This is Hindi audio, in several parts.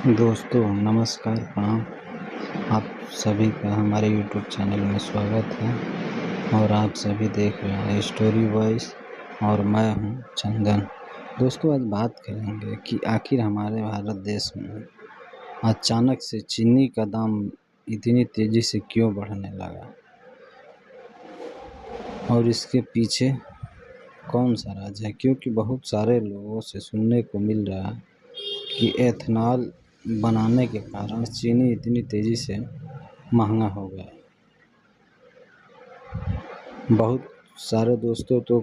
दोस्तों नमस्कार प्रणाम। आप सभी का हमारे यूट्यूब चैनल में स्वागत है और आप सभी देख रहे हैं स्टोरी वॉइस और मैं हूं चंदन। दोस्तों आज बात करेंगे कि आखिर हमारे भारत देश में अचानक से चीनी का दाम इतनी तेज़ी से क्यों बढ़ने लगा और इसके पीछे कौन सा राज है। क्योंकि बहुत सारे लोगों से सुनने को मिल रहा है कि एथेनॉल बनाने के कारण चीनी इतनी तेज़ी से महंगा हो गया। बहुत सारे दोस्तों तो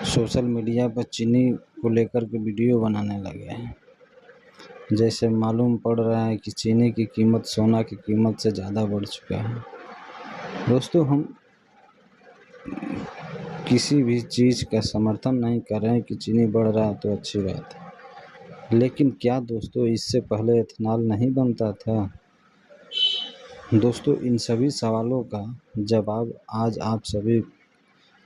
सोशल मीडिया पर चीनी को लेकर के वीडियो बनाने लगे हैं। जैसे मालूम पड़ रहा है कि चीनी की कीमत सोना की कीमत से ज़्यादा बढ़ चुका है। दोस्तों हम किसी भी चीज़ का समर्थन नहीं कर रहे हैं कि चीनी बढ़ रहा है तो अच्छी बात है, लेकिन क्या दोस्तों इससे पहले एथेनॉल नहीं बनता था। दोस्तों इन सभी सवालों का जवाब आज आप सभी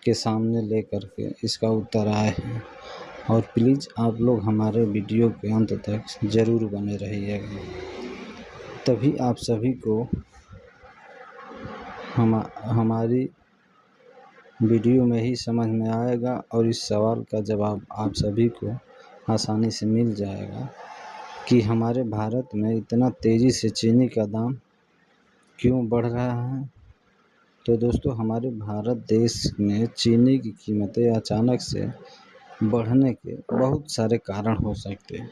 के सामने लेकर के इसका उत्तर आए हैं और प्लीज़ आप लोग हमारे वीडियो के अंत तक ज़रूर बने रहिएगा, तभी आप सभी को हमारी वीडियो में ही समझ में आएगा और इस सवाल का जवाब आप सभी को आसानी से मिल जाएगा कि हमारे भारत में इतना तेज़ी से चीनी का दाम क्यों बढ़ रहा है। तो दोस्तों हमारे भारत देश में चीनी की कीमतें अचानक से बढ़ने के बहुत सारे कारण हो सकते हैं,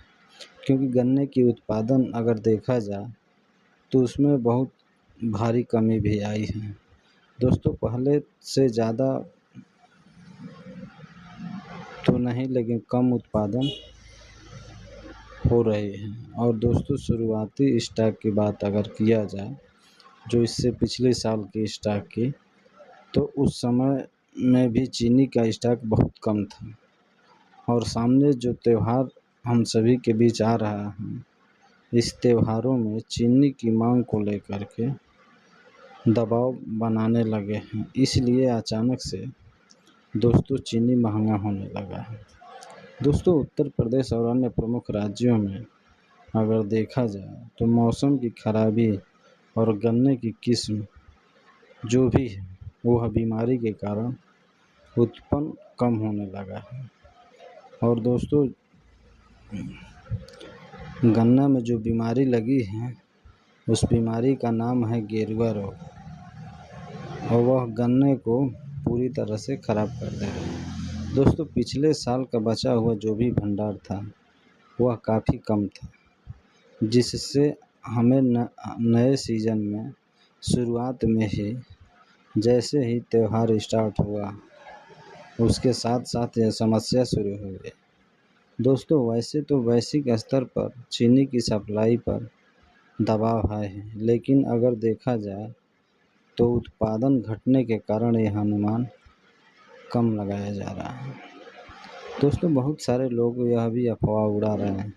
क्योंकि गन्ने की उत्पादन अगर देखा जाए तो उसमें बहुत भारी कमी भी आई है। दोस्तों पहले से ज़्यादा तो नहीं लेकिन कम उत्पादन हो रहे हैं। और दोस्तों शुरुआती स्टॉक की बात अगर किया जाए जो इससे पिछले साल की स्टॉक की, तो उस समय में भी चीनी का स्टॉक बहुत कम था और सामने जो त्यौहार हम सभी के बीच आ रहा है, इस त्योहारों में चीनी की मांग को लेकर के दबाव बनाने लगे हैं, इसलिए अचानक से दोस्तों चीनी महंगा होने लगा है। दोस्तों उत्तर प्रदेश और अन्य प्रमुख राज्यों में अगर देखा जाए तो मौसम की खराबी और गन्ने की किस्म जो भी है वह बीमारी के कारण उत्पन्न कम होने लगा है। और दोस्तों गन्ना में जो बीमारी लगी है उस बीमारी का नाम है गेरुआ रोग और वह गन्ने को पूरी तरह से ख़राब कर देगा। दोस्तों पिछले साल का बचा हुआ जो भी भंडार था वह काफ़ी कम था, जिससे हमें नए सीज़न में शुरुआत में ही जैसे ही त्यौहार स्टार्ट हुआ उसके साथ साथ यह समस्या शुरू हो गई। दोस्तों वैसे तो वैश्विक स्तर पर चीनी की सप्लाई पर दबाव है, लेकिन अगर देखा जाए तो उत्पादन घटने के कारण यह अनुमान कम लगाया जा रहा है। दोस्तों बहुत सारे लोग यह भी अफवाह उड़ा रहे हैं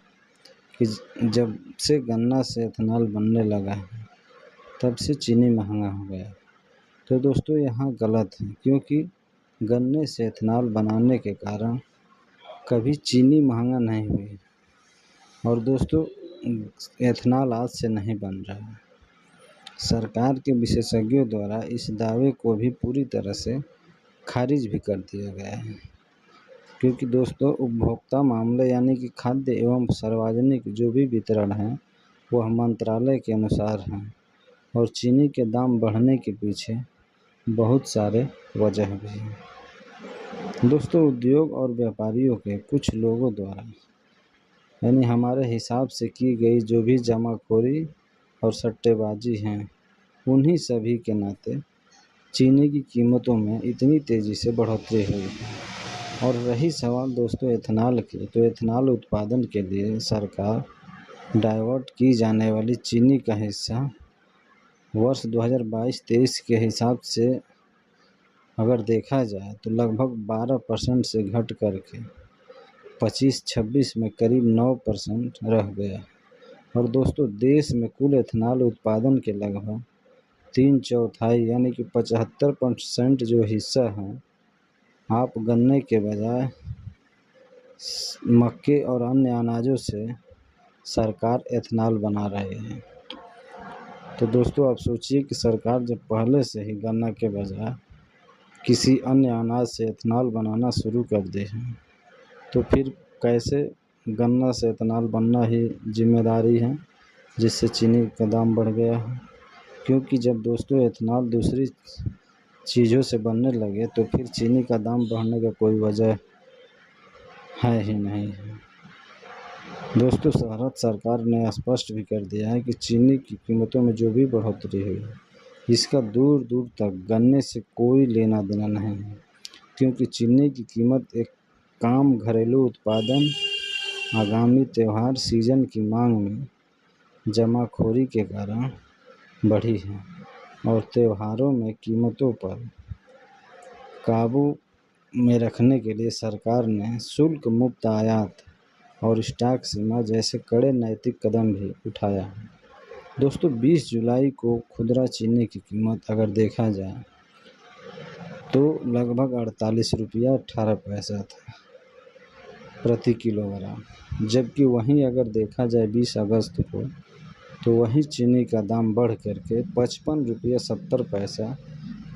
कि जब से गन्ना से एथेनॉल बनने लगा है तब से चीनी महंगा हो गया। तो दोस्तों यहाँ गलत है, क्योंकि गन्ने से एथेनॉल बनाने के कारण कभी चीनी महंगा नहीं हुई। और दोस्तों एथेनॉल आज से नहीं बन रहा है। सरकार के विशेषज्ञों द्वारा इस दावे को भी पूरी तरह से खारिज भी कर दिया गया है, क्योंकि दोस्तों उपभोक्ता मामले यानी कि खाद्य एवं सार्वजनिक जो भी वितरण है वह मंत्रालय के अनुसार है और चीनी के दाम बढ़ने के पीछे बहुत सारे वजह भी हैं। दोस्तों उद्योग और व्यापारियों के कुछ लोगों द्वारा यानी हमारे हिसाब से की गई जो भी जमाखोरी और सट्टेबाजी हैं, उन्हीं सभी के नाते चीनी की कीमतों में इतनी तेज़ी से बढ़ोतरी हुई है। और रही सवाल दोस्तों एथेनॉल की, तो एथेनॉल उत्पादन के लिए सरकार डाइवर्ट की जाने वाली चीनी का हिस्सा वर्ष 2022-23 के हिसाब से अगर देखा जाए तो लगभग 12% से घट करके 25-26 में करीब 9% रह गया। और दोस्तों देश में कुल एथेनॉल उत्पादन के लगभग 3/4 यानी कि 75% जो हिस्सा है आप गन्ने के बजाय मक्के और अन्य अनाजों से सरकार एथेनॉल बना रही है। तो दोस्तों आप सोचिए कि सरकार जब पहले से ही गन्ना के बजाय किसी अन्य अनाज से एथेनॉल बनाना शुरू कर दे है, तो फिर कैसे गन्ना से एथेनॉल बनना ही जिम्मेदारी है, जिससे चीनी का दाम बढ़ गया है। क्योंकि जब दोस्तों एथेनॉल दूसरी चीज़ों से बनने लगे तो फिर चीनी का दाम बढ़ने का कोई वजह है ही नहीं है। दोस्तों भारत सरकार ने स्पष्ट भी कर दिया है कि चीनी की कीमतों में जो भी बढ़ोतरी हुई है, इसका दूर दूर तक गन्ने से कोई लेना देना नहीं है। क्योंकि चीनी की कीमत एक काम घरेलू उत्पादन, आगामी त्यौहार सीजन की मांग में जमाखोरी के कारण बढ़ी है और त्योहारों में कीमतों पर काबू में रखने के लिए सरकार ने शुल्क मुक्त आयात और स्टॉक सीमा जैसे कड़े नैतिक कदम भी उठाया है। दोस्तों 20 जुलाई को खुदरा चीनी की कीमत अगर देखा जाए तो लगभग 48 रुपया 18 पैसा था प्रति किलोग्राम, जबकि वहीं अगर देखा जाए 20 अगस्त को तो वहीं चीनी का दाम बढ़ करके 55 रुपया 70 पैसा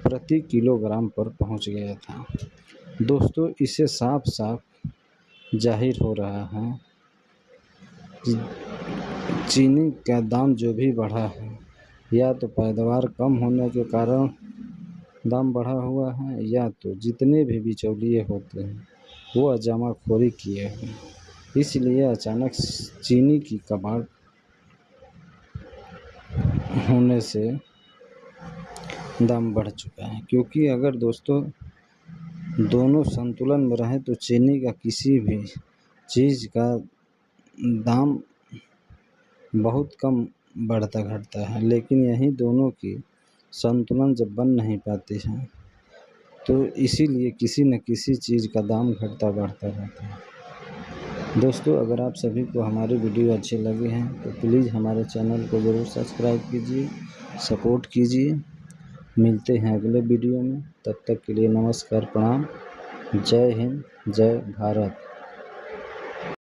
प्रति किलोग्राम पर पहुंच गया था। दोस्तों इससे साफ साफ जाहिर हो रहा है कि चीनी का दाम जो भी बढ़ा है, या तो पैदावार कम होने के कारण दाम बढ़ा हुआ है, या तो जितने भी बिचौलिए होते हैं वो जमाखोरी किए हैं, इसलिए अचानक चीनी की कबाड़ होने से दाम बढ़ चुका है। क्योंकि अगर दोस्तों दोनों संतुलन में रहें तो चीनी का किसी भी चीज़ का दाम बहुत कम बढ़ता घटता है, लेकिन यही दोनों की संतुलन जब बन नहीं पाती है तो इसीलिए किसी न किसी चीज़ का दाम घटता बढ़ता रहता है। दोस्तों अगर आप सभी को हमारी वीडियो अच्छी लगी है तो प्लीज़ हमारे चैनल को ज़रूर सब्सक्राइब कीजिए, सपोर्ट कीजिए। मिलते हैं अगले वीडियो में, तब तक के लिए नमस्कार, प्रणाम, जय हिंद, जय भारत।